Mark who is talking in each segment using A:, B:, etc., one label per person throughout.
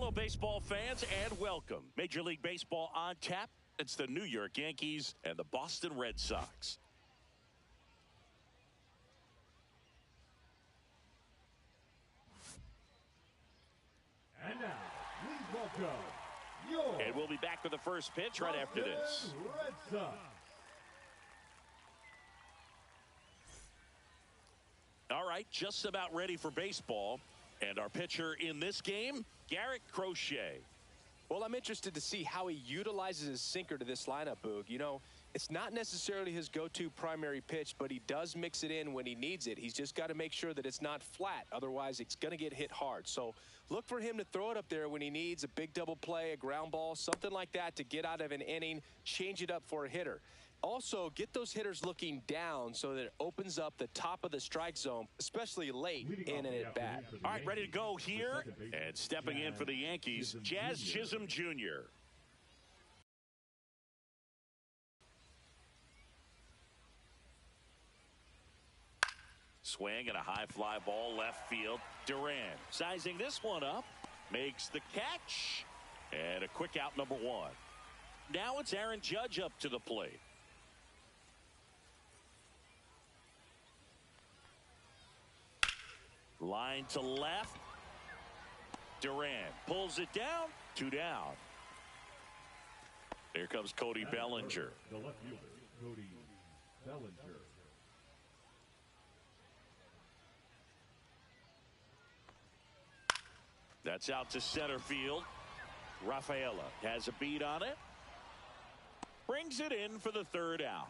A: Hello, baseball fans, and welcome. Major League Baseball on tap. It's the New York Yankees and the Boston Red Sox.
B: And now, please welcome
A: And we'll be back with the first pitch right after this.
B: Red Sox.
A: All right, just about ready for baseball. And our pitcher in this game, Garrett Crochet.
C: Well, I'm interested to see how he utilizes his sinker to this lineup, Boog. You know, it's not necessarily his go-to primary pitch, but he does mix it in when he needs it. He's just got to make sure that it's not flat. Otherwise, it's going to get hit hard. So look for him to throw it up there when he needs a big double play, a ground ball, something like that to get out of an inning, change it up for a hitter. Also, get those hitters looking down so that it opens up the top of the strike zone, especially late in an at-bat.
A: All right, ready to go here. And stepping in for the Yankees, Jazz Chisholm Jr. Swing and a high fly ball left field. Duran sizing this one up. Makes the catch. And a quick out, number one. Now it's Aaron Judge up to the plate. Line to left. Duran pulls it down. 2 down. Here comes Cody Bellinger.
B: The left fielder, Cody Bellinger.
A: That's out to center field. Rafaela has a beat on it. Brings it in for the 3rd out.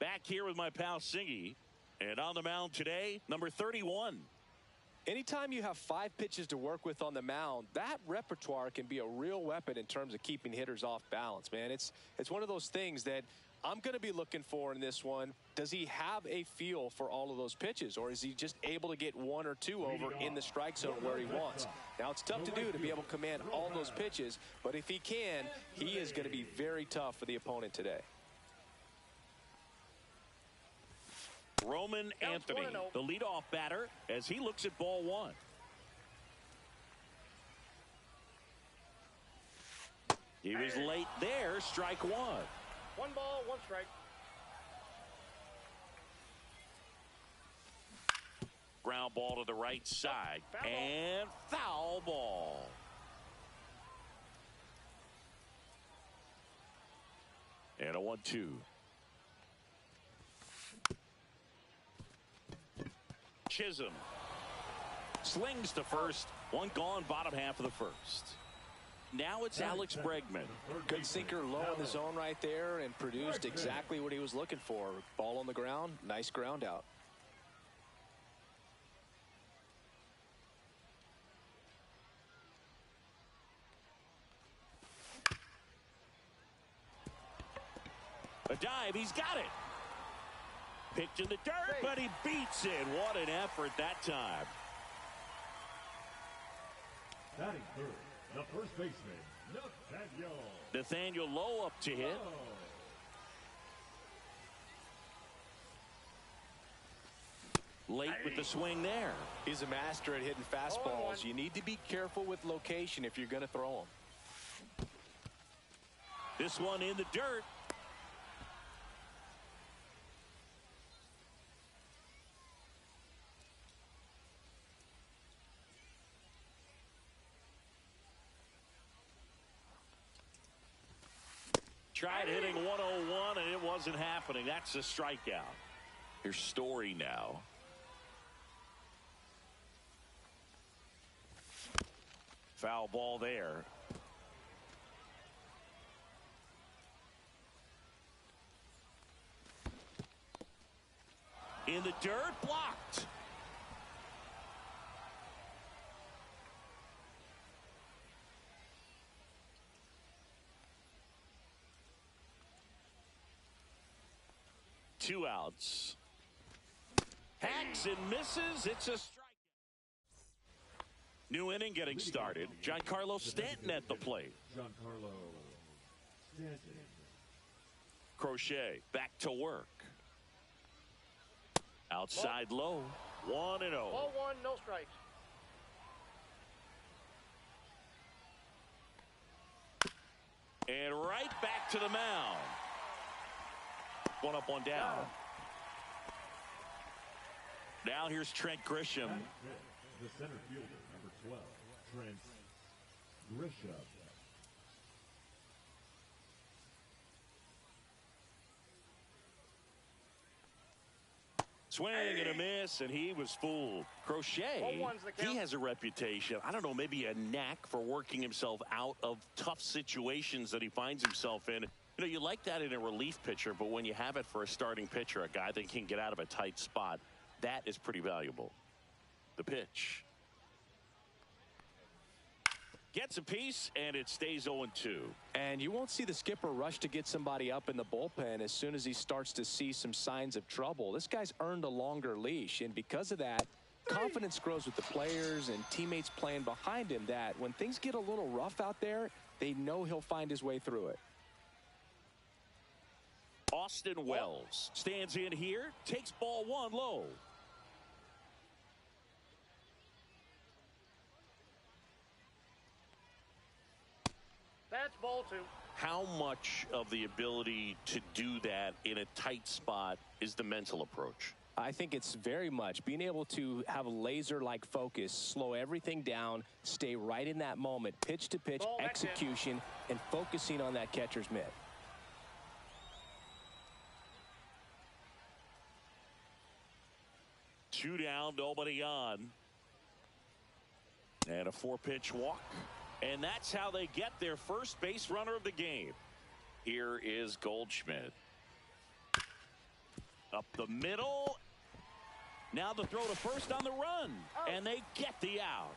A: Back here with my pal Singy. And on the mound today, number 31.
C: Anytime you have 5 pitches to work with on the mound, that repertoire can be a real weapon in terms of keeping hitters off balance, man. It's one of those things that I'm going to be looking for in this one. Does he have a feel for all of those pitches, or is he just able to get 1 or 2 over in the strike zone where he wants? Now, it's tough to do to be able to command all those pitches, but if he can, he is going to be very tough for the opponent today.
A: Roman Anthony, the leadoff batter, as he looks at ball 1. He was late there, strike 1.
D: 1 ball, 1 strike.
A: Ground ball to the right side. And foul ball. And a 1-2. Chisholm slings to first. 1 gone, bottom half of the 1st. Now it's Alex Bregman.
C: Good sinker low in the zone right there and produced exactly what he was looking for. Ball on the ground, nice ground out.
A: A dive, he's got it. Picked in the dirt, but he beats it. What an effort that time.
B: Batting third, the first baseman,
A: Nathaniel Lowe up to hit. Late with the swing there.
C: He's a master at hitting fastballs. You need to be careful with location if you're going to throw them.
A: This one in the dirt. Tried hitting 101 and it wasn't happening. That's a strikeout. Here's Story now. Foul ball there. In the dirt, blocked. Two outs. Hacks and misses. It's a strike. New inning getting started. Giancarlo Stanton at the plate.
B: Giancarlo Stanton.
A: Crochet back to work. Outside low. 1-0.
D: Ball one, no strikes.
A: And right back to the mound. One up, one down. Now here's Trent Grisham.
B: The center fielder, number 12, Trent Grisham.
A: Swing and a miss, and he was fooled. Crochet, he has a reputation, I don't know, maybe a knack for working himself out of tough situations that he finds himself in. You know, you like that in a relief pitcher, but when you have it for a starting pitcher, a guy that can get out of a tight spot, that is pretty valuable. The pitch. Gets a piece, and it stays 0-2.
C: And you won't see the skipper rush to get somebody up in the bullpen as soon as he starts to see some signs of trouble. This guy's earned a longer leash, and because of that, confidence grows with the players and teammates playing behind him that when things get a little rough out there, they know he'll find his way through it.
A: Austin Wells stands in here, takes ball one low.
D: That's ball two.
A: How much of the ability to do that in a tight spot is the mental approach?
C: I think it's very much being able to have a laser-like focus, slow everything down, stay right in that moment, pitch to pitch execution, and focusing on that catcher's mitt.
A: Two down, nobody on. And a 4-pitch walk. And that's how they get their first base runner of the game. Here is Goldschmidt. Up the middle. Now the throw to first on the run. And they get the out.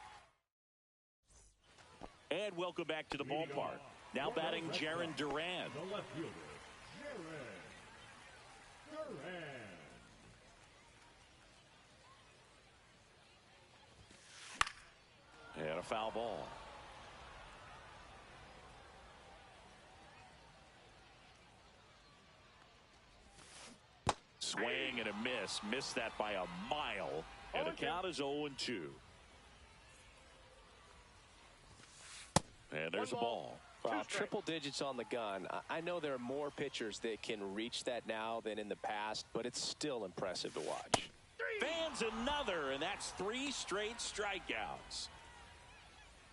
A: And welcome back to the ballpark. Now batting Jarren Duran.
B: The left fielder, Jarren Duran.
A: And a foul ball. Swing and a miss. Missed that by a mile. And the count is 0-2. And there's a ball.
C: Wow, triple digits on the gun. I know there are more pitchers that can reach that now than in the past, but it's still impressive to watch.
A: Fans another, and that's 3 straight strikeouts.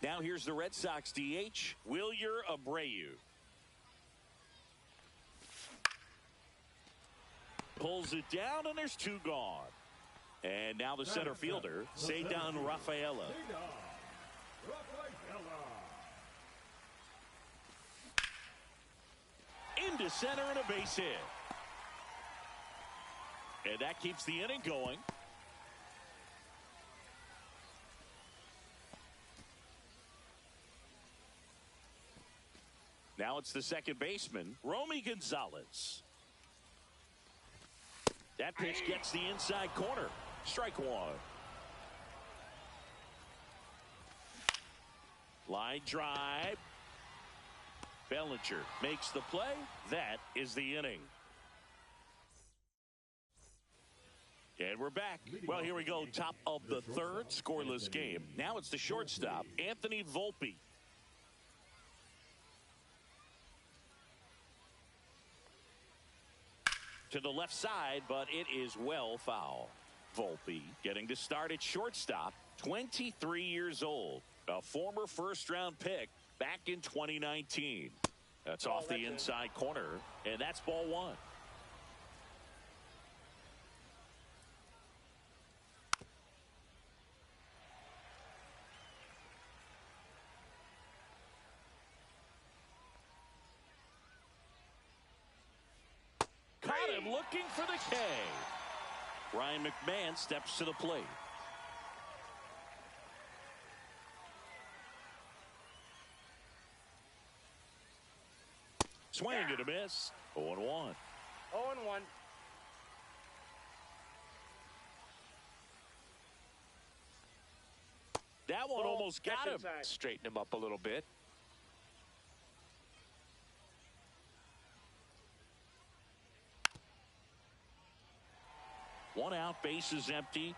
A: Now here's the Red Sox DH, Wilyer Abreu. Pulls it down, and there's 2 gone. And now the center fielder, Ceddanne Rafaela. Into center and a base hit. And that keeps the inning going. Now it's the second baseman, Romy Gonzalez. That pitch gets the inside corner. Strike one. Line drive. Bellinger makes the play. That is the inning. And we're back. Well, here we go. Top of the third, scoreless game. Now it's the shortstop, Anthony Volpe. To the left side, but it is well foul. Volpe getting to start at shortstop, 23 years old. A former first-round pick back in 2019. That's off the inside corner, and that's ball one. Caught him looking for the K. Ryan McMahon steps to the plate. Swing and a miss. 0-1.
D: 0-1.
A: That one almost got him.
C: Straighten him up a little bit.
A: One out, base is empty.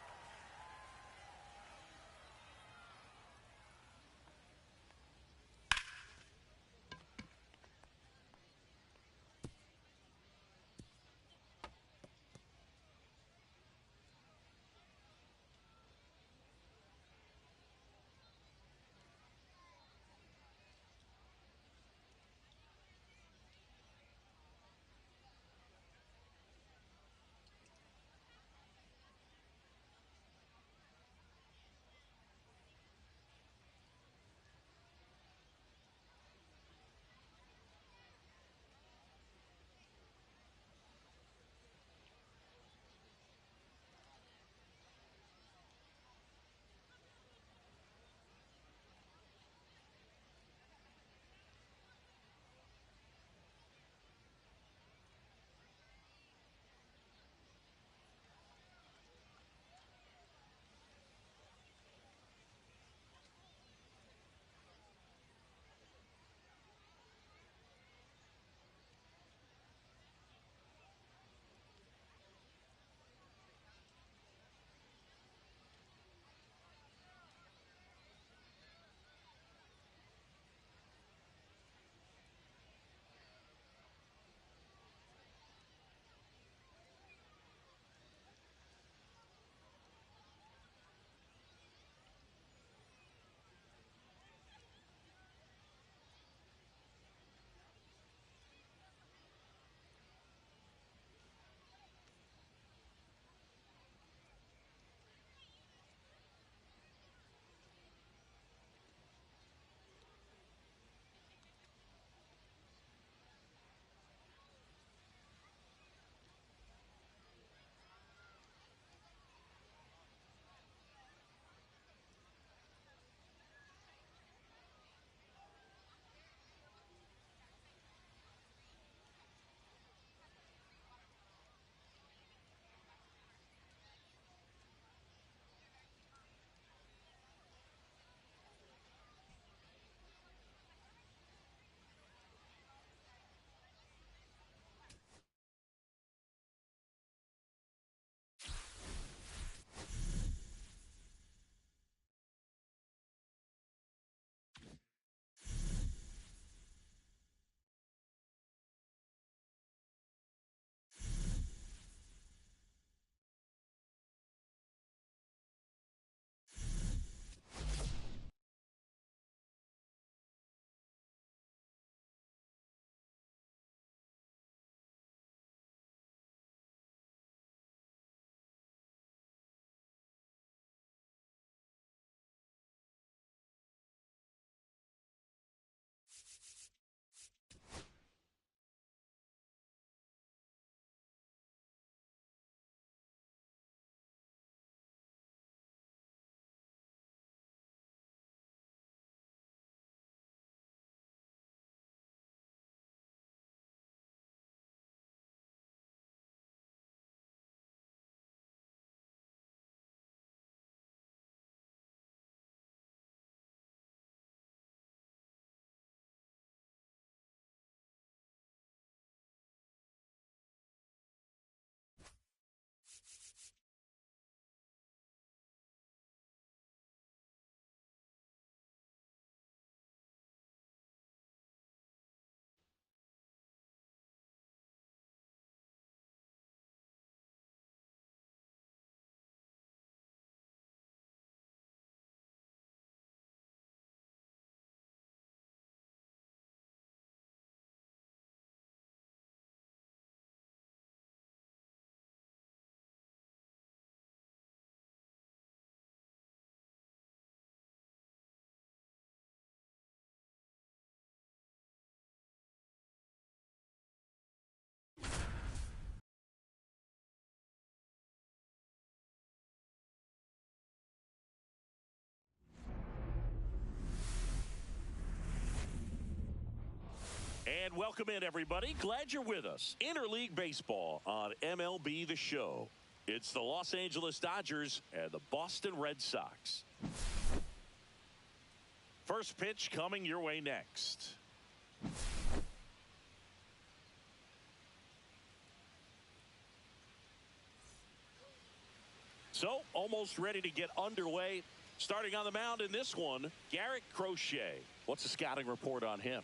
A: And welcome in, everybody. Glad you're with us. Interleague Baseball on MLB The Show. It's the Los Angeles Dodgers and the Boston Red Sox. First pitch coming your way next. So, almost ready to get underway. Starting on the mound in this one, Garrett Crochet. What's the scouting report on him?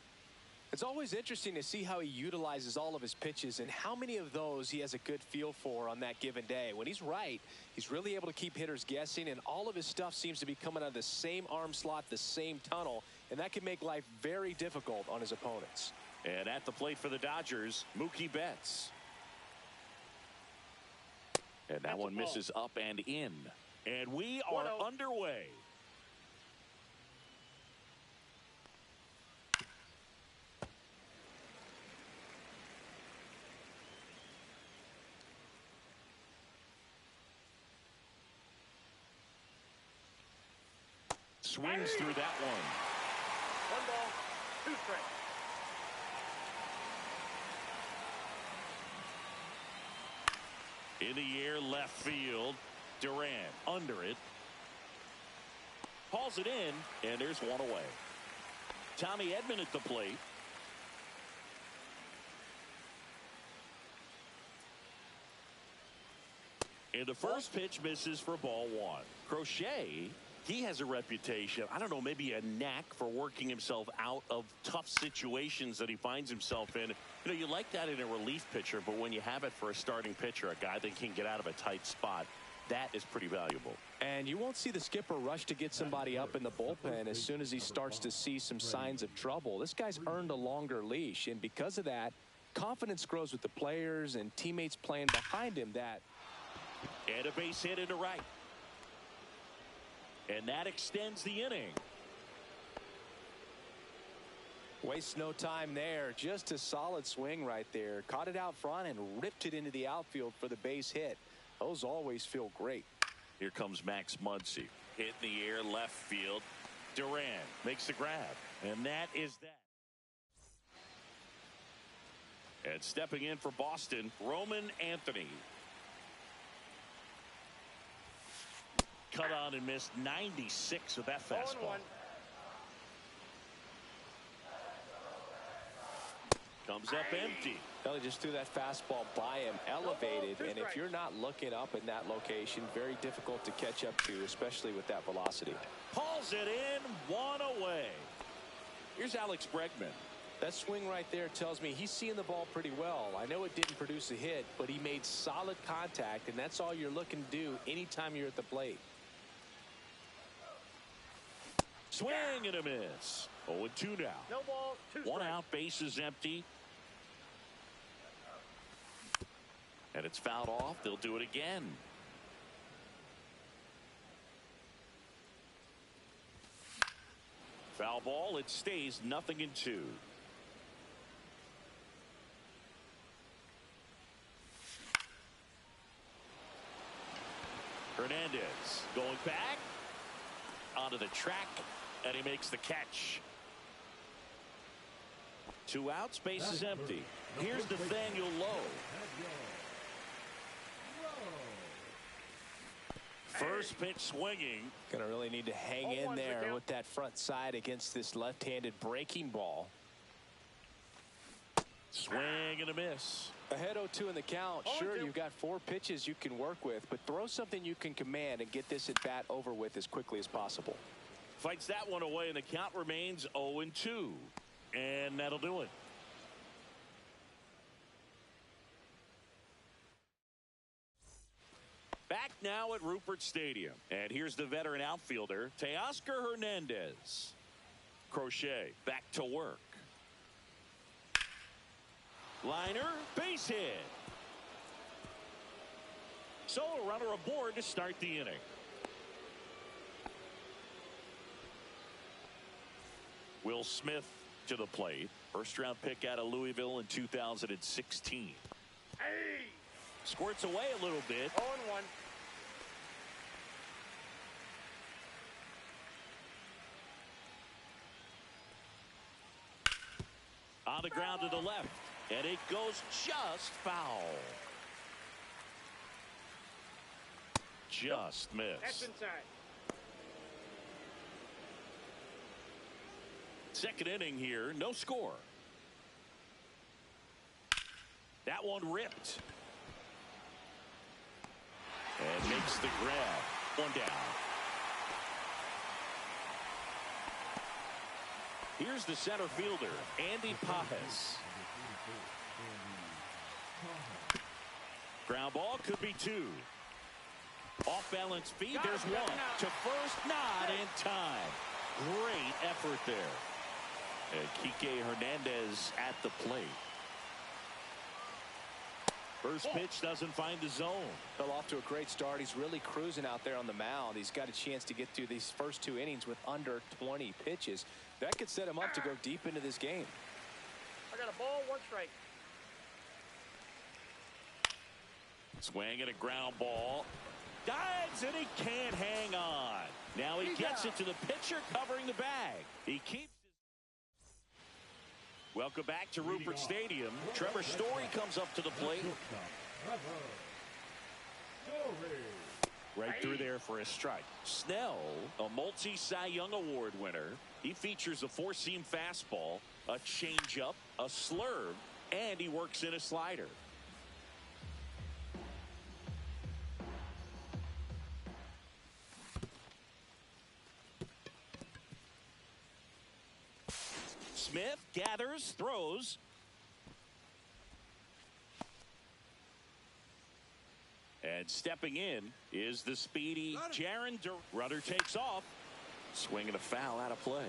C: It's always interesting to see how he utilizes all of his pitches and how many of those he has a good feel for on that given day. When he's right, he's really able to keep hitters guessing, and all of his stuff seems to be coming out of the same arm slot, the same tunnel, and that can make life very difficult on his opponents.
A: And at the plate for the Dodgers, Mookie Betts. And that one misses up and in. And we are underway. Swings through that one.
D: 1 ball, 2 strikes.
A: In the air, left field. Duran under it. Hauls it in, and there's one away. Tommy Edman at the plate. And the first pitch misses for ball 1. Crochet, he has a reputation, I don't know, maybe a knack for working himself out of tough situations that he finds himself in. You know, you like that in a relief pitcher, but when you have it for a starting pitcher, a guy that can get out of a tight spot, that is pretty valuable.
C: And you won't see the skipper rush to get somebody up in the bullpen as soon as he starts to see some signs of trouble. This guy's earned a longer leash, and because of that, confidence grows with the players and teammates playing behind him.
A: And a base hit into right. And that extends the inning.
C: Wastes no time there. Just a solid swing right there. Caught it out front and ripped it into the outfield for the base hit. Those always feel great.
A: Here comes Max Muncy. Hit in the air, left field. Duran makes the grab. And that is that. And stepping in for Boston, Roman Anthony. Cut on and missed 96 with that fastball. Comes up empty.
C: Well, he just threw that fastball by him, elevated, and if you're not looking up in that location, very difficult to catch up to, especially with that velocity.
A: Pulls it in, 1 away. Here's Alex Bregman.
C: That swing right there tells me he's seeing the ball pretty well. I know it didn't produce a hit, but he made solid contact, and that's all you're looking to do anytime you're at the plate.
A: Swing and a miss. 0-2 now.
D: No balls, 2 strikes.
A: 1 out, base is empty. And it's fouled off. They'll do it again. Foul ball. It stays 0-2. Hernandez going back onto the track, and he makes the catch. 2 outs, base is empty. Here's Nathaniel Lowe. First pitch swinging.
C: Gonna really need to hang in there with that front side against this left-handed breaking ball.
A: Swing and a miss.
C: Ahead 0-2 in the count. Sure, you've got 4 pitches you can work with, but throw something you can command and get this at bat over with as quickly as possible.
A: Fights that one away, and the count remains 0-2. And that'll do it. Back now at Rupert Stadium. And here's the veteran outfielder, Teoscar Hernandez. Crochet back to work. Liner, base hit. So a runner aboard to start the inning. Will Smith to the plate. First round pick out of Louisville in 2016.
D: Hey!
A: Squirts away a little bit.
D: 0-1.
A: On the ground to the left. And it goes just foul. Just missed.
D: That's inside.
A: Second inning here, no score. That one ripped. And makes the grab. One down. Here's the center fielder, Andy Pages. Ground ball could be two. Off balance feed, there's one. To first, not in time. Great effort there. And Kike Hernandez at the plate. First pitch doesn't find the zone.
C: Fell off to a great start. He's really cruising out there on the mound. He's got a chance to get through these first 2 innings with under 20 pitches. That could set him up to go deep into this game.
D: I got a ball, 1 strike.
A: Swing and a ground ball. Dives and he can't hang on. Now he gets it to the pitcher covering the bag. He keeps. Welcome back to Ruppert Stadium. Trevor Story comes up to the plate. Right through there for a strike. Snell, a multi-Cy Young Award winner. He features a 4-seam fastball, a changeup, a slurve, and he works in a slider. Smith gathers, throws. And stepping in is the speedy Jarren Duran. Rudder takes off. Swinging a foul out of play.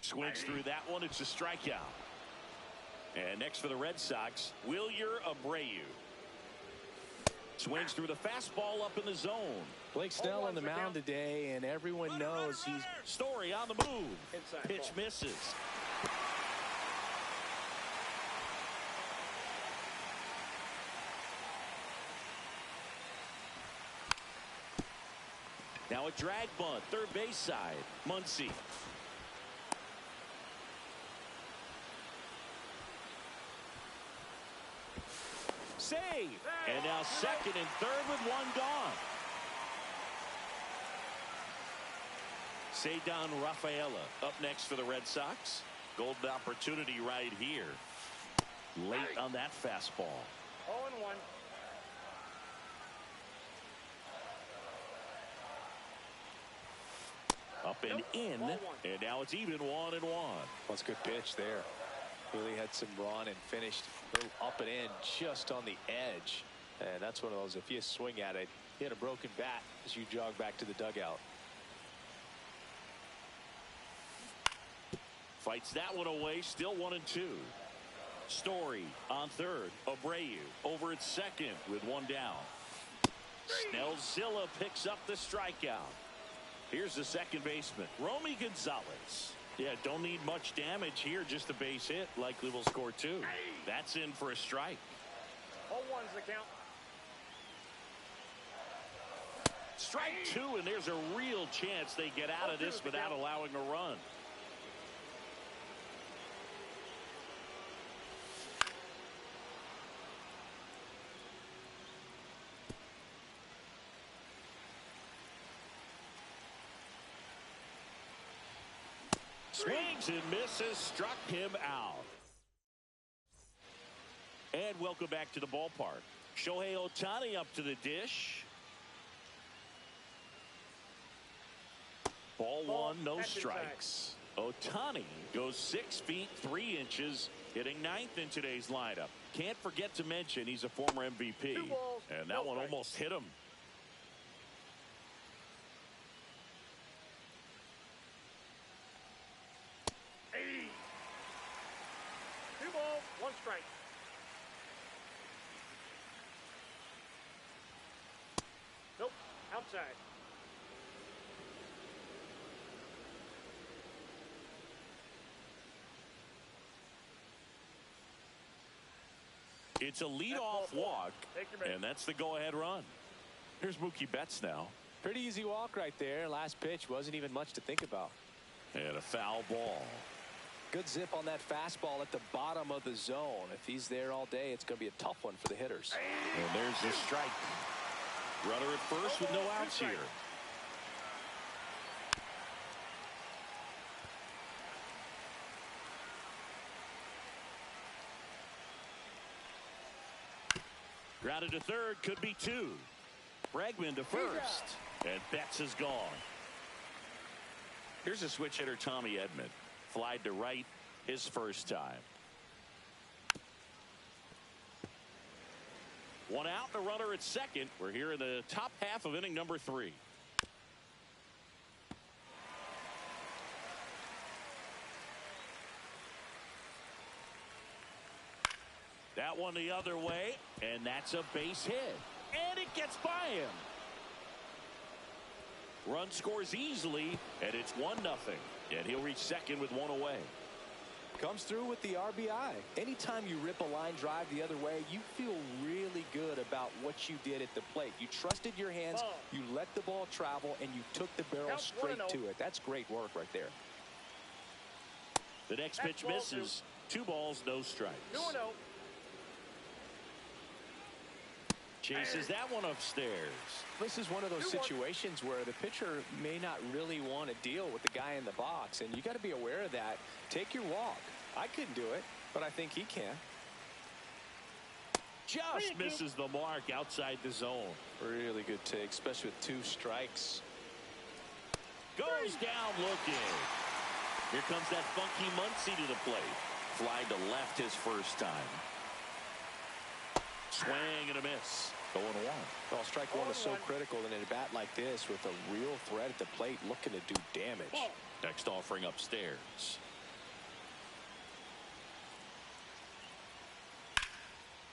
A: Swings through that one. It's a strikeout. And next for the Red Sox, Wilyer Abreu. Swings through the fastball up in the zone.
C: Blake Snell on the mound today, and everyone knows he's.
A: Story on the move.
D: Inside
A: Pitch
D: ball.
A: misses. Now a drag bunt, third base side. Muncy. Save. And now second and third with one gone. Ceddanne Rafaela up next for the Red Sox. Golden opportunity right here. Late on that fastball.
D: 0-1.
A: Up and in. And now it's even 1-1.
C: That's a good pitch there. Really had some run and finished a little up and in just on the edge. And that's one of those, if you swing at it, you hit a broken bat as you jog back to the dugout.
A: Fights that one away, still 1-2. Story on third. Abreu over at second with one down. Snellzilla picks up the strikeout. Here's the second baseman, Romy Gonzalez. Yeah, don't need much damage here, just a base hit. Likely will score two. That's in for a strike.
D: 0-1's the count.
A: Strike two, and there's a real chance they get out of this without allowing a run. Swings and misses, struck him out. And welcome back to the ballpark. Shohei Ohtani up to the dish. Ball one, no strikes. Ohtani goes 6 feet 3 inches, hitting ninth in today's lineup. Can't forget to mention he's a former MVP. And that one almost hit him.
D: Strike. Nope. Outside.
A: It's a leadoff walk, and that's the go-ahead run. Here's Mookie Betts now.
C: Pretty easy walk right there. Last pitch wasn't even much to think about.
A: And a foul ball.
C: Good zip on that fastball at the bottom of the zone. If he's there all day, it's going to be a tough one for the hitters.
A: And there's the strike. Runner at first with no outs here. Grounded to third, could be two. Bregman to first, and Betts is gone. Here's a switch hitter, Tommy Edman. Flied to right his first time. One out, the runner at second. We're here in the top half of inning number 3. That one the other way, and that's a base hit. And it gets by him. Run scores easily, and it's 1-0. And he'll reach second with one away.
C: Comes through with the RBI. Anytime you rip a line drive the other way, you feel really good about what you did at the plate. You trusted your hands, you let the ball travel, and you took the barrel straight to it. That's great work right there.
A: The next pitch misses. 2 balls, no strikes.
D: 2-0.
A: Chases that one upstairs.
C: This is one of those situations where the pitcher may not really want to deal with the guy in the box, and you got to be aware of that. Take your walk. I couldn't do it, but I think he can.
A: Just misses the mark outside the zone.
C: Really good take, especially with 2 strikes.
A: Goes down looking. Here comes that funky Muncy to the plate. Fly to left his first time. Swing and a miss. 0-1.
C: Well, strike one is so critical in a bat like this with a real threat at the plate looking to do damage.
A: Next offering upstairs.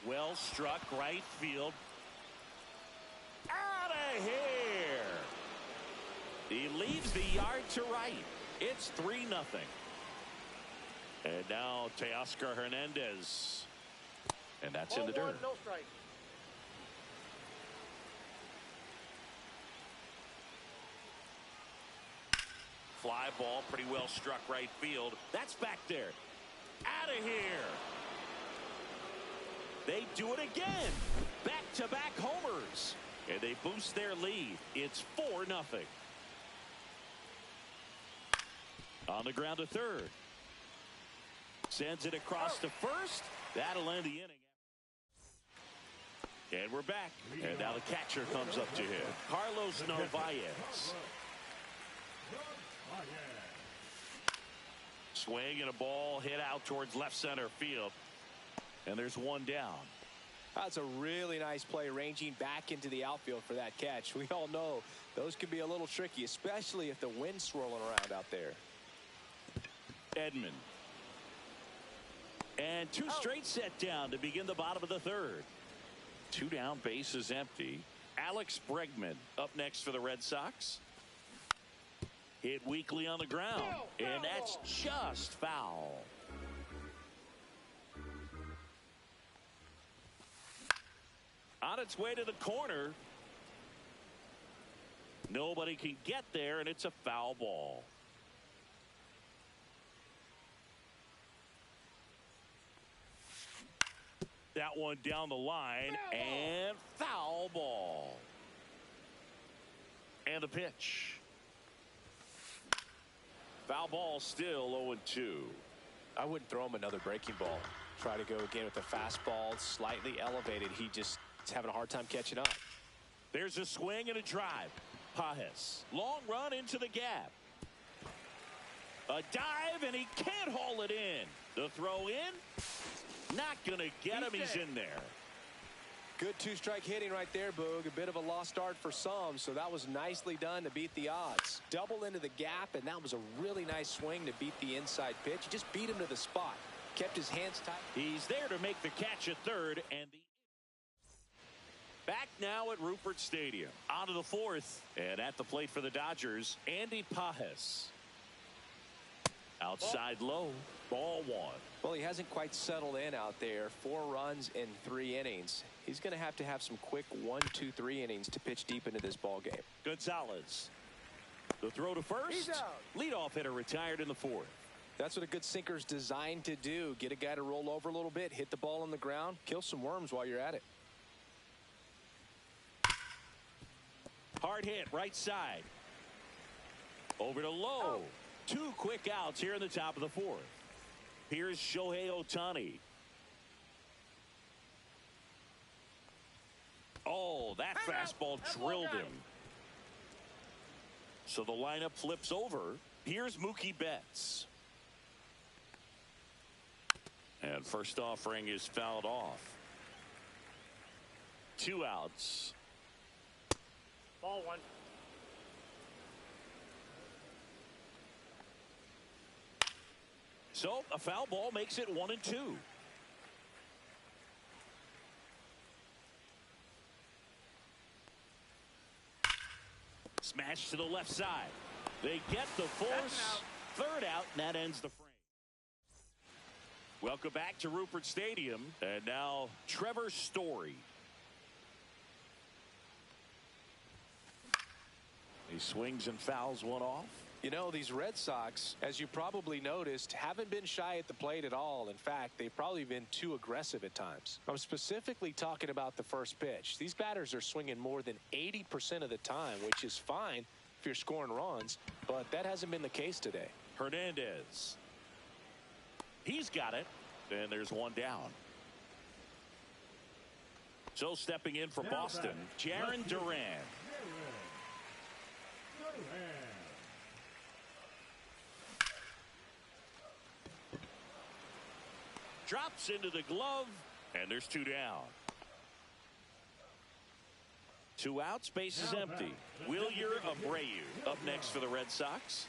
A: Well struck, right field. Out of here. He leaves the yard to right. It's 3-0. And now Teoscar Hernandez. And that's in the dirt.
D: No strike.
A: Fly ball, pretty well struck right field. That's back there. Out of here. They do it again. Back-to-back homers. And they boost their lead. It's 4-0. On the ground to third. Sends it across to first. That'll end the inning. And we're back. And now the catcher comes up to him. Carlos Narvaez. Swing and a ball hit out towards left center field. And there's one down.
C: That's a really nice play, ranging back into the outfield for that catch. We all know those can be a little tricky, especially if the wind's swirling around out there.
A: Edman. And 2 straight set down to begin the bottom of the third. 2 down, bases empty. Alex Bregman up next for the Red Sox. Hit weakly on the ground, and that's just foul. On its way to the corner. Nobody can get there, and it's a foul ball. That one down the line, and foul ball. And the pitch. Foul ball, still 0-2.
C: I wouldn't throw him another breaking ball. Try to go again with the fastball, slightly elevated. He just is having a hard time catching up.
A: There's a swing and a drive. Pages. Long run into the gap. A dive, and he can't haul it in. The throw in. Not going to get him. He's in there.
C: Good 2-strike hitting right there, Boog. A bit of a lost start for some, so that was nicely done to beat the odds. Double into the gap, and that was a really nice swing to beat the inside pitch. He just beat him to the spot. Kept his hands tight.
A: He's there to make the catch at third, and back now at Rupert Stadium. On to the fourth, and at the plate for the Dodgers, Andy Pages. Outside low, ball 1.
C: Well, he hasn't quite settled in out there. 4 runs in 3 innings. He's going to have some quick 1, 2, 3 innings to pitch deep into this ball game.
A: Gonzalez. The throw to first. Leadoff hitter retired in the 4th.
C: That's what a good sinker is designed to do. Get a guy to roll over a little bit, hit the ball on the ground, kill some worms while you're at it.
A: Hard hit, right side. Over to Lowe. 2 quick outs here in the top of the 4th. Here's Shohei Ohtani. Oh, that fastball drilled him. So the lineup flips over. Here's Mookie Betts. And first offering is fouled off. 2 outs.
D: Ball 1.
A: So a foul ball makes it 1-2. Smash to the left side. They get the force. 3rd out, and that ends the frame. Welcome back to Ruppert Stadium. And now Trevor Story. He swings and fouls one off.
C: You know, these Red Sox, as you probably noticed, haven't been shy at the plate at all. In fact, they've probably been too aggressive at times. I'm specifically talking about the first pitch. These batters are swinging more than 80% of the time, which is fine if you're scoring runs, but that hasn't been the case today.
A: Hernandez. He's got it, and there's 1 down. So stepping in for Boston, Jarren Duran. Drops into the glove, and there's 2 down. 2 outs, base is empty. Wilyer Abreu up next for the Red Sox.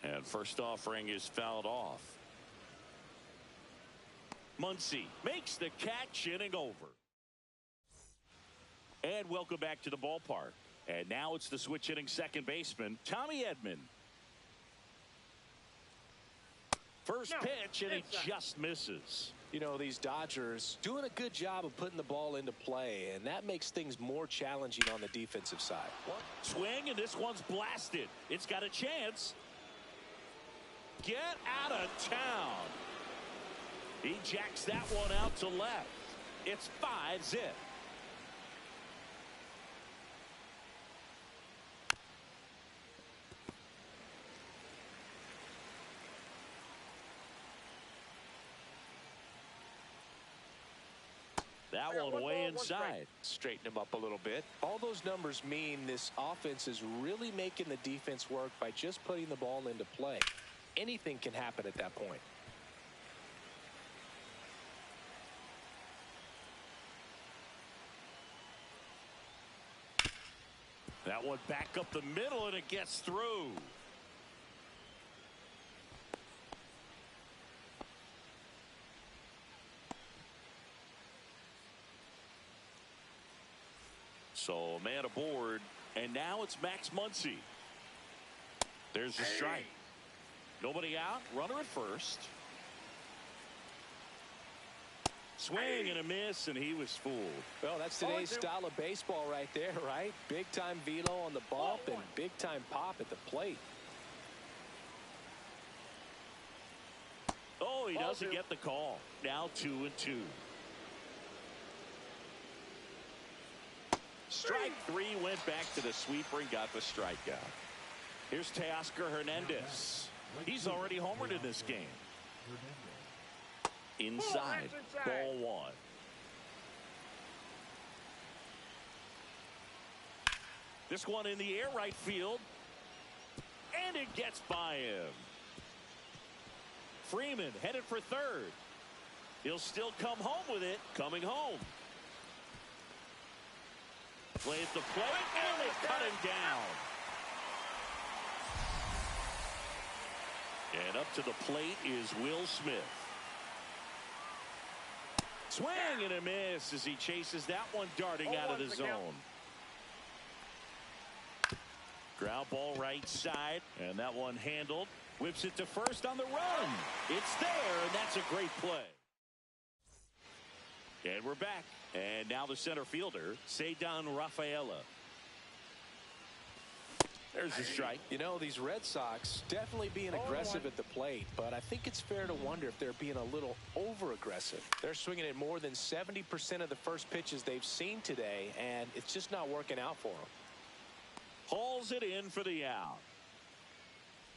A: And first offering is fouled off. Muncy makes the catch, inning over. And welcome back to the ballpark. And now it's the switch hitting second baseman, Tommy Edman. First pitch, and he just misses.
C: You know, these Dodgers doing a good job of putting the ball into play, and that makes things more challenging on the defensive side.
A: Swing, and this one's blasted. It's got a chance. Get out of town. He jacks that one out to left. It's 5-zip. That one way inside.
C: Straighten him up a little bit. All those numbers mean this offense is really making the defense work by just putting the ball into play. Anything can happen at that point.
A: That one back up the middle, and it gets through. So man aboard, and now it's Max Muncy. There's the strike. Nobody out, runner at first. Swing and a miss, and he was fooled.
C: Well, that's today's style of baseball right there, right? Big time velo on the bump and big time pop at the plate.
A: Oh, he doesn't get the call. Now 2-2. Strike 3, went back to the sweeper and got the strikeout. Here's Teoscar Hernandez. He's already homered in this game. Inside, ball 1. This one in the air, right field. And it gets by him. Freeman headed for third. He'll still come home with it. Coming home. Play at the plate, and they cut him down. And up to the plate is Will Smith. Swing and a miss as he chases that one darting out of the zone. Ground ball right side, and that one handled. Whips it to first on the run. It's there, and that's a great play. And we're back. And now the center fielder, Ceddanne Rafaela. There's a strike.
C: You know, these Red Sox definitely being aggressive at the plate, but I think it's fair to wonder if they're being a little over-aggressive. They're swinging at more than 70% of the first pitches they've seen today, and it's just not working out for them.
A: Hauls it in for the out.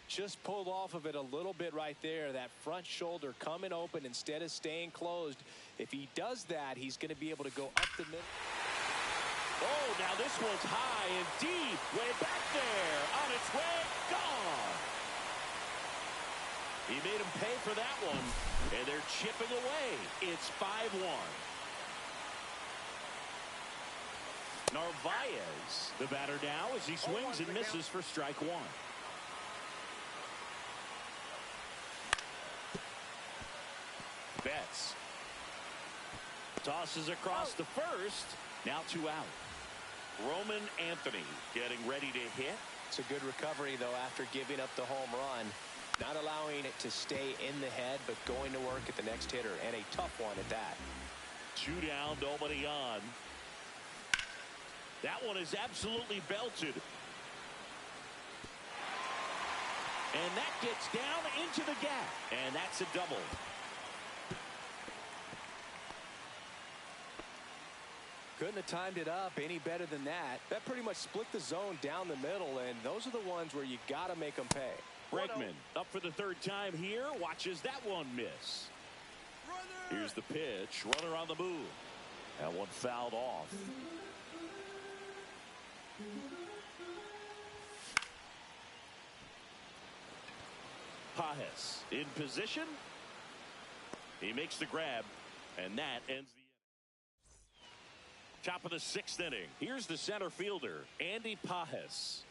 C: Just pulled off of it a little bit right there. That front shoulder coming open instead of staying closed. If he does that, he's going to be able to go up the middle.
A: Oh, now this one's high and deep. Way back there. On its way. Gone. He made him pay for that one. And they're chipping away. It's 5-1. Narvaez, the batter now, as he swings and misses for strike one. Betts tosses across the first. Now 2 out. Roman Anthony getting ready to hit.
C: It's a good recovery, though, after giving up the home run. Not allowing it to stay in the head, but going to work at the next hitter, and a tough one at that.
A: 2 down, nobody on. That one is absolutely belted. And that gets down into the gap. And that's a double.
C: Couldn't have timed it up any better than that. That pretty much split the zone down the middle, and those are the ones where you got to make them pay.
A: Bregman up for the 3rd time here. Watches that one miss. Here's the pitch. Runner on the move. That one fouled off. Pages in position. He makes the grab, and that ends the top of the 6th inning. Here's the center fielder, Andy Pages.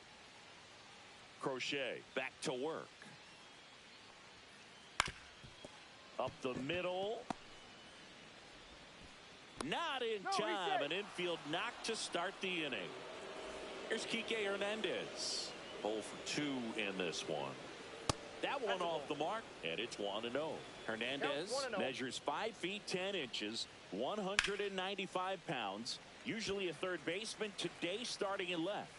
A: Crochet back to work. Up the middle. Not in time. An infield knock to start the inning. Here's Kike Hernandez. 0 for 2 in this one. That one off the mark, and it's 1-0. Hernandez measures 5 feet 10 inches, 195 pounds, usually a third baseman, today starting in left.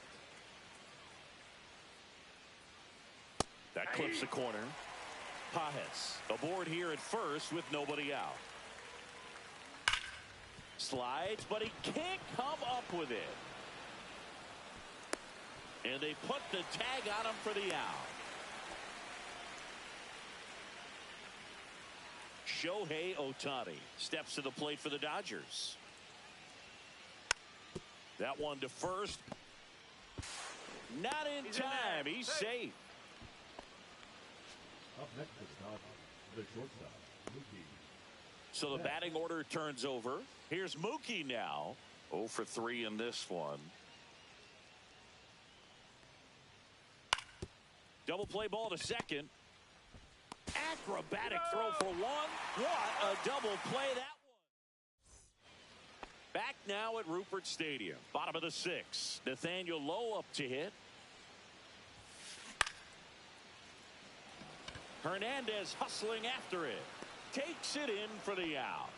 A: That clips the corner. Pages aboard here at first with nobody out. Slides, but he can't come up with it. And they put the tag on him for the out. Shohei Ohtani steps to the plate for the Dodgers. That one to first. Not in time. He's safe.
B: Up next is the shortstop, Mookie.
A: So the batting order turns over. Here's Mookie now. 0 for 3 in this one. Double play ball to second. Acrobatic throw for one. What a double play that was. Back now at Rupert Stadium. Bottom of the 6th. Nathaniel Lowe up to hit. Hernandez hustling after it. Takes it in for the out.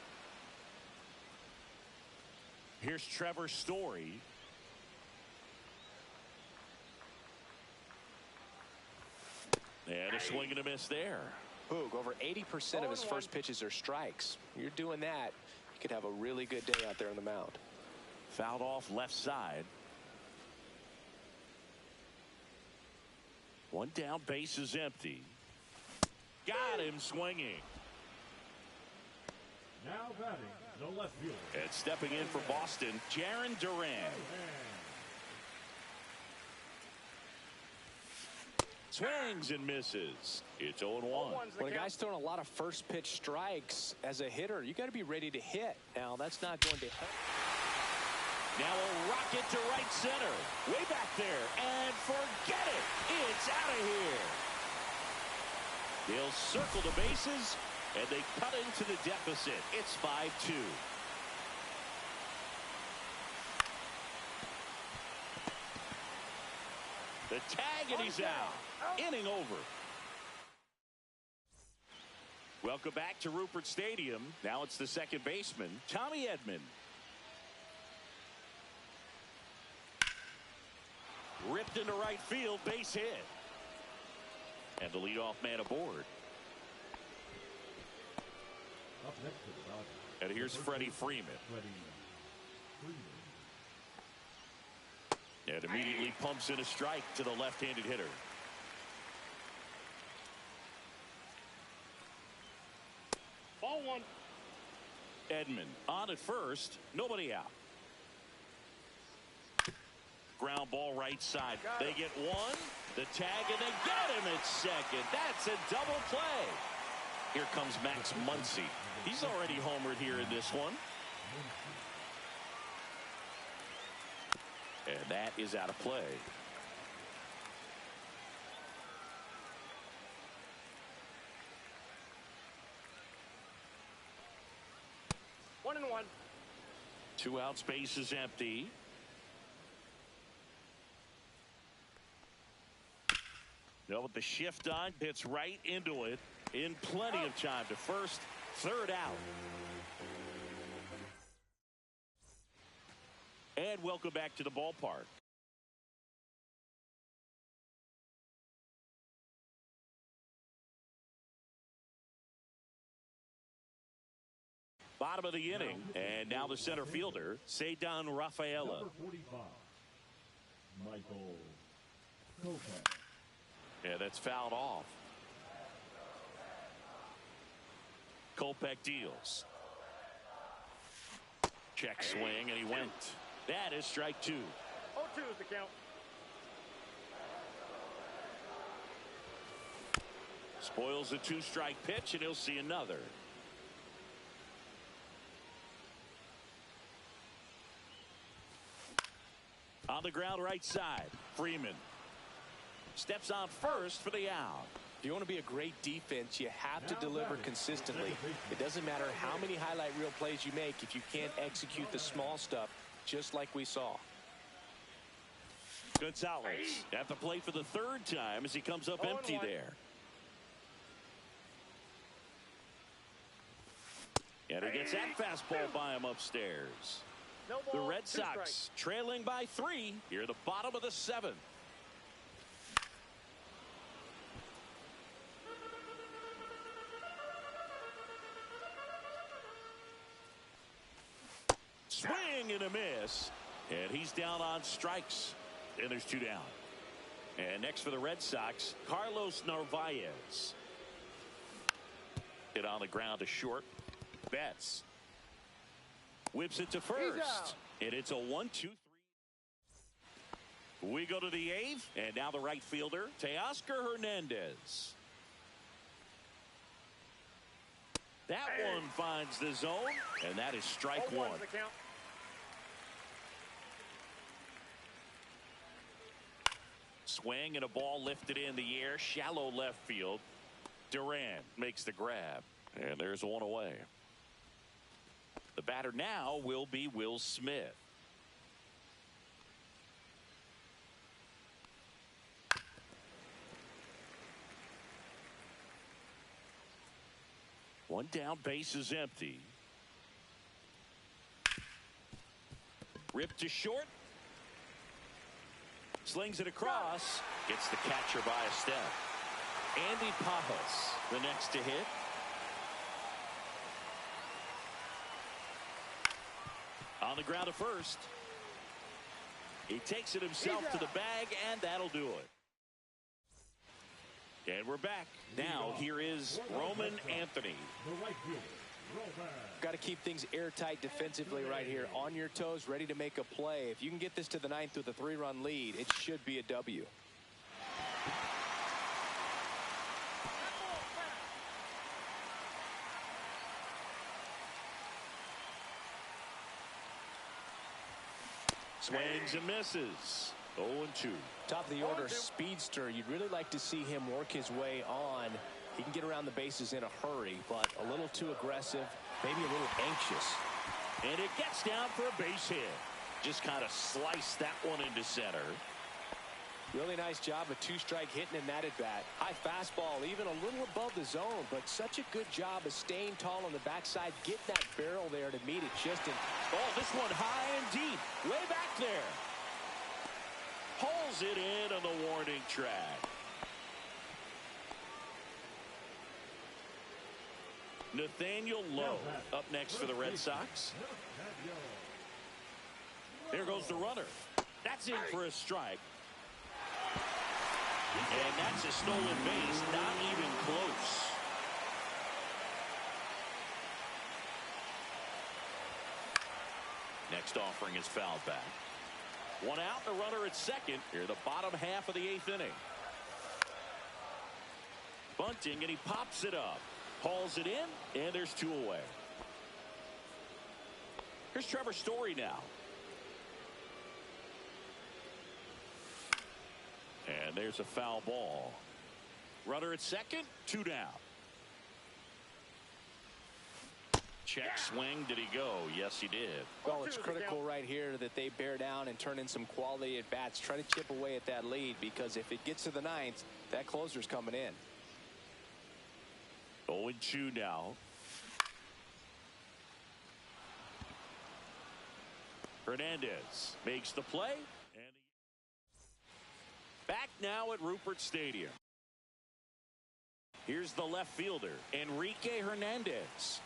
A: Here's Trevor Story. And a swing and a miss there.
C: Boog, over 80% of his first pitches are strikes. You're doing that, you could have a really good day out there on the mound.
A: Fouled off left side. One down, base is empty. Got him swinging.
B: Now batting, the left fielder.
A: And stepping in for Boston, Jarren Duran. Swings and misses. It's 0-1.
C: When a guy's throwing a lot of first pitch strikes as a hitter, you got to be ready to hit. Now, that's not going to help.
A: Now a rocket to right center. Way back there. And forget it. It's out of here. They'll circle the bases, and they cut into the deficit. It's 5-2. The tag, and he's out. Inning over. Welcome back to Rupert Stadium. Now it's the second baseman, Tommy Edman. Ripped into right field, base hit. And the leadoff man aboard.
B: Up next to the Dodgers.
A: And here's Freddie Freeman. And immediately pumps in a strike to the left-handed hitter.
D: Ball one.
A: Edman on at first, nobody out. Ground ball right side. They get one, the tag, and they get him at second. That's a double play. Here comes Max Muncy. He's already homered here in this one. And that is out of play.
D: One and one.
A: 2 outs, base is empty. No, with the shift on, hits right into it in plenty of time to first, third out. And welcome back to the ballpark. Bottom of the inning, and now the center fielder, Ceddanne Rafaela.
B: Number 45, Michael Kopech.
A: Yeah, that's fouled off. Kopech deals. Check swing, and he went. That is strike 2.
D: 0-2 is the count.
A: Spoils a 2-strike pitch, and he'll see another. On the ground right side, Freeman steps on first for the out.
C: If you want to be a great defense, you have to deliver consistently. It doesn't matter how many highlight reel plays you make if you can't execute the small stuff, just like we saw.
A: Gonzalez at the plate for the 3rd time as he comes up empty there. And he gets that fastball by him upstairs.
D: No
A: The
D: ball,
A: Red
D: 2
A: Sox
D: strikes.
A: trailing by 3 here at the bottom of the 7th. Swing and a miss, and he's down on strikes, and there's 2 down. And next for the Red Sox, Carlos Narvaez. Hit on the ground to short. Betts whips it to first, and it's a 1-2-3. We go to the 8th, and now the right fielder, Teoscar Hernandez. That one finds the zone, and that is strike 1.
D: 0-1 is the count.
A: Swing and a ball lifted in the air, shallow left field. Duran makes the grab, and there's 1 away. The batter now will be Will Smith. One down, base is empty. Ripped to short. Slings it across. Gets the catcher by a step. Andy Pajas, the next to hit. On the ground to first. He takes it himself to the bag, and that'll do it. And we're back. Now here is Roman Anthony.
B: The right fielder, Roman.
C: Got to keep things airtight defensively right here. On your toes, ready to make a play. If you can get this to the 9th with a 3-run lead, it should be a W.
A: Swings and misses. 0-2.
C: Top of the order, speedster. You'd really like to see him work his way on. He can get around the bases in a hurry, but a little too aggressive, maybe a little anxious.
A: And it gets down for a base hit. Just kind of sliced that one into center.
C: Really nice job of 2-strike hitting in that at bat. High fastball, even a little above the zone, but such a good job of staying tall on the backside, getting that barrel there to meet it just in.
A: Oh, this one high and deep, way back there. Pulls it in on the warning track. Nathaniel Lowe up next for the Red Sox. There goes the runner. That's in for a strike. And that's a stolen base, not even close. Next offering is fouled back. One out, the runner at second. Here, the bottom half of the 8th inning. Bunting, and he pops it up. Hauls it in, and there's 2 away. Here's Trevor Story now. And there's a foul ball. Runner at second, 2 down. Check swing. Did he go? Yes, he did.
C: Well, it's critical right here that they bear down and turn in some quality at bats. Try to chip away at that lead, because if it gets to the 9th, that closer's coming in.
A: 0-2 now. Hernandez makes the play. And back now at Rupert Stadium. Here's the left fielder, Enrique Hernandez.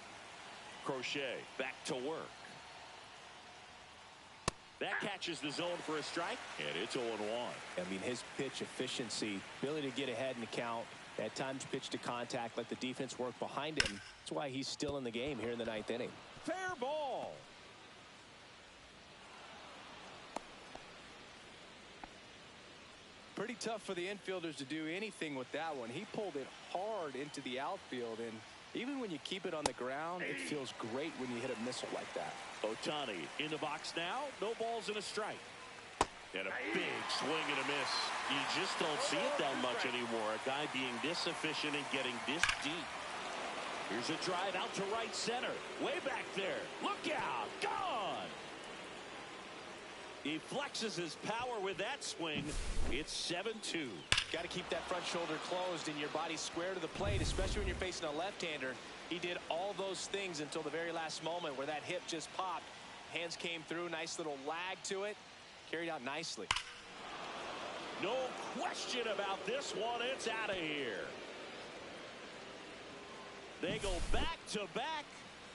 A: Crochet back to work. That catches the zone for a strike, and it's 0-1.
C: I mean, his pitch efficiency, ability to get ahead in the count, at times pitch to contact, let the defense work behind him. That's why he's still in the game here in the 9th inning.
A: Fair ball.
C: Pretty tough for the infielders to do anything with that one. He pulled it hard into the outfield, and even when you keep it on the ground, it feels great when you hit a missile like that.
A: Ohtani in the box now. No balls and a strike. And a big swing and a miss. You just don't see it that much anymore. A guy being this efficient and getting this deep. Here's a drive out to right center. Way back there. Look out. Gone. He flexes his power with that swing. It's 7-2.
C: Got to keep that front shoulder closed and your body square to the plate, especially when you're facing a left-hander. He did all those things until the very last moment where that hip just popped. Hands came through. Nice little lag to it. Carried out nicely.
A: No question about this one. It's out of here. They go back to back.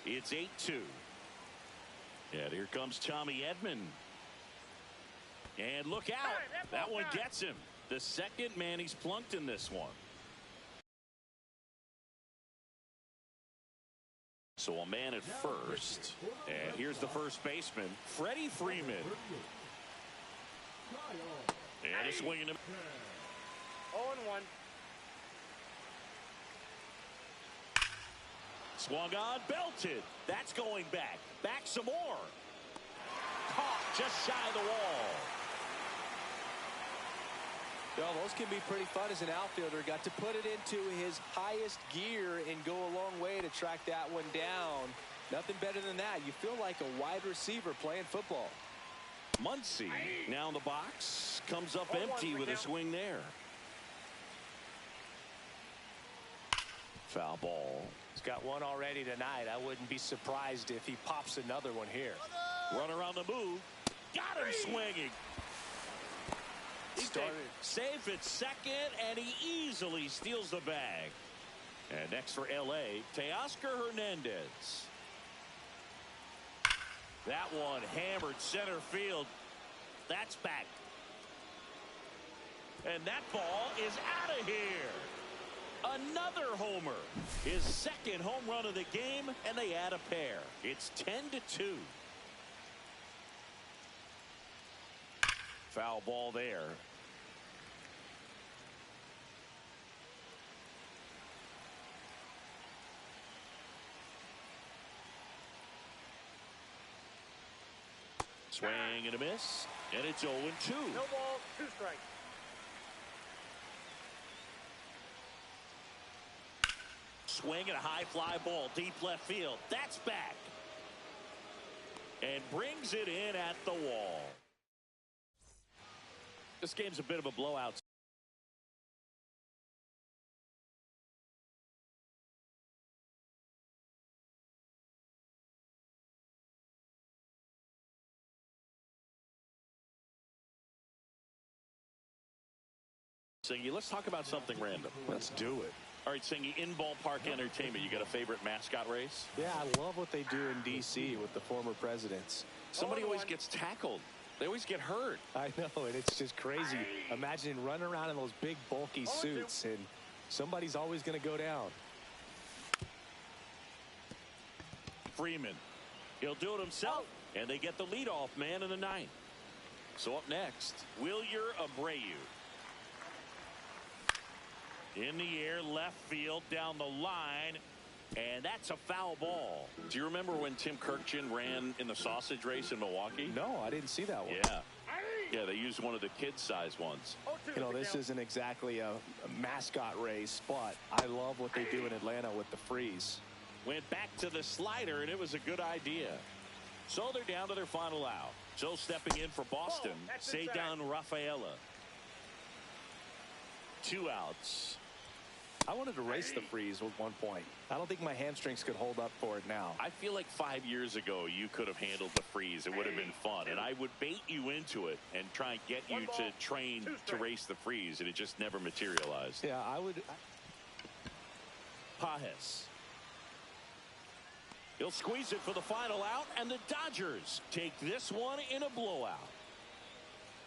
A: It's 8-2. And here comes Tommy Edman. And look out. That one gets him. The second man he's plunked in this one. So a man at first. And here's the first baseman, Freddie Freeman. And a swing and a
D: 0-1.
A: swung on, belted. That's going back. Back some more. Caught just shy of the wall.
C: Well, those can be pretty fun as an outfielder. Got to put it into his highest gear and go a long way to track that one down. Nothing better than that. You feel like a wide receiver playing football.
A: Muncy now in the box. Comes up empty with a swing there. Foul ball.
C: He's got one already tonight. I wouldn't be surprised if he pops another one here.
A: Runner on the move. Got him swinging. He started safe at second, and he easily steals the bag. And next for L.A., Teoscar Hernandez. That one hammered center field. That's back. And that ball is out of here. Another homer. His second home run of the game, and they add a pair. It's 10-2. Foul ball there. Swing and a miss, and it's 0-2.
D: No ball, 2 strikes.
A: Swing and a high fly ball deep left field. That's back. And brings it in at the wall. This game's a bit of a blowout. Singy, let's talk about something random.
C: Let's do it.
A: All right, Singy, in ballpark entertainment, you got a favorite mascot race?
C: Yeah, I love what they do in D.C. with the former presidents.
A: Somebody always gets tackled. They always get hurt.
C: I know, and it's just crazy. Imagine running around in those big, bulky suits, and somebody's always going to go down.
A: Freeman. He'll do it himself, and they get the leadoff man in the ninth. So up next, Wilyer Abreu. In the air, left field, down the line, and that's a foul ball. Do you remember when Tim Kirkjian ran in the sausage race in Milwaukee?
C: No, I didn't see that one.
A: Yeah, they used one of the kid-size ones.
C: You know, this isn't exactly a mascot race, but I love what they do in Atlanta with the freeze.
A: Went back to the slider, and it was a good idea. So they're down to their final out. So stepping in for Boston, Ceddanne Rafaela. 2 outs.
C: I wanted to race the freeze at one point. I don't think my hamstrings could hold up for it now.
A: I feel like 5 years ago you could have handled the freeze. It would have been fun, and I would bait you into it and try and get you to train to race the freeze, and it just never materialized.
C: Yeah, I would.
A: Pages. He'll squeeze it for the final out, and the Dodgers take this one in a blowout.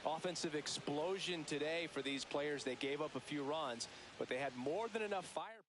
C: Offensive explosion today for these players. They gave up a few runs, but they had more than enough fire.